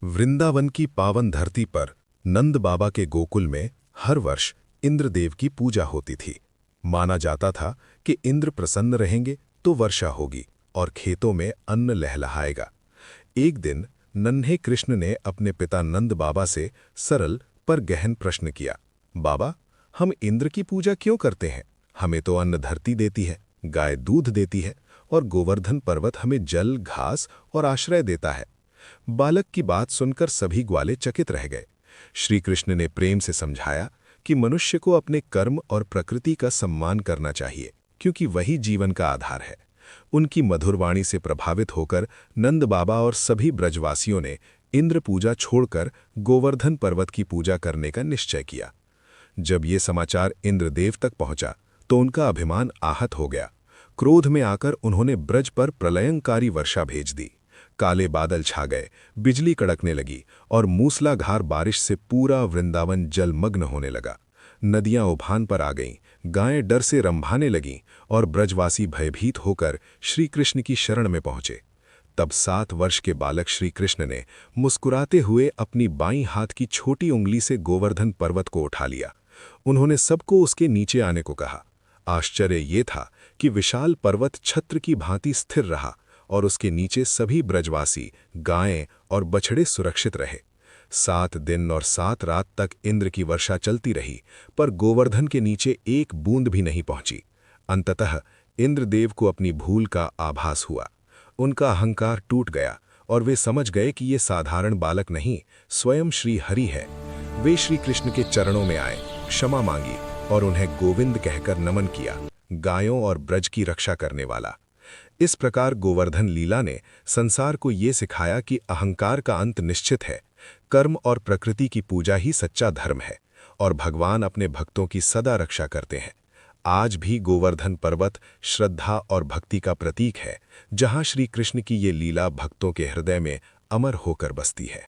वृंदावन की पावन धरती पर नंद बाबा के गोकुल में हर वर्ष इंद्रदेव की पूजा होती थी। माना जाता था कि इंद्र प्रसन्न रहेंगे तो वर्षा होगी और खेतों में अन्न लहलहाएगा। एक दिन नन्हे कृष्ण ने अपने पिता नंद बाबा से सरल पर गहन प्रश्न किया, बाबा, हम इंद्र की पूजा क्यों करते हैं? हमें तो अन्न धरती देती है, गाय दूध देती है और गोवर्धन पर्वत हमें जल, घास और आश्रय देता है। बालक की बात सुनकर सभी ग्वाले चकित रह गए। श्री कृष्ण ने प्रेम से समझाया कि मनुष्य को अपने कर्म और प्रकृति का सम्मान करना चाहिए, क्योंकि वही जीवन का आधार है। उनकी मधुर वाणी से प्रभावित होकर नंद बाबा और सभी ब्रजवासियों ने इंद्र पूजा छोड़कर गोवर्धन पर्वत की पूजा करने का निश्चय किया। जब ये समाचार इंद्रदेव तक पहुंचा तो उनका अभिमान आहत हो गया। क्रोध में आकर उन्होंने ब्रज पर प्रलयंकारी वर्षा भेज दी। काले बादल छा गए, बिजली कड़कने लगी और मूसलाधार बारिश से पूरा वृंदावन जलमग्न होने लगा। नदियां उफान पर आ गईं, गायें डर से रंभाने लगीं और ब्रजवासी भयभीत होकर श्री कृष्ण की शरण में पहुंचे। तब 7 वर्ष के बालक श्री कृष्ण ने मुस्कुराते हुए अपनी बाईं हाथ की छोटी उंगली से गोवर्धन पर्वत को उठा लिया। उन्होंने सबको उसके नीचे आने को कहा। आश्चर्य ये था कि विशाल पर्वत छत्र की भांति स्थिर रहा और उसके नीचे सभी ब्रजवासी, गायें और बछड़े सुरक्षित रहे। 7 दिन और 7 रात तक इंद्र की वर्षा चलती रही, पर गोवर्धन के नीचे एक बूंद भी नहीं पहुंची। अंततः इंद्रदेव को अपनी भूल का आभास हुआ। उनका अहंकार टूट गया और वे समझ गए कि ये साधारण बालक नहीं, स्वयं श्री हरि है। वे श्री कृष्ण के चरणों में आए, क्षमा मांगी और उन्हें गोविंद कहकर नमन किया, गायों और ब्रज की रक्षा करने वाला। इस प्रकार गोवर्धन लीला ने संसार को ये सिखाया कि अहंकार का अंत निश्चित है, कर्म और प्रकृति की पूजा ही सच्चा धर्म है और भगवान अपने भक्तों की सदा रक्षा करते हैं। आज भी गोवर्धन पर्वत श्रद्धा और भक्ति का प्रतीक है, जहां श्री कृष्ण की ये लीला भक्तों के हृदय में अमर होकर बसती है।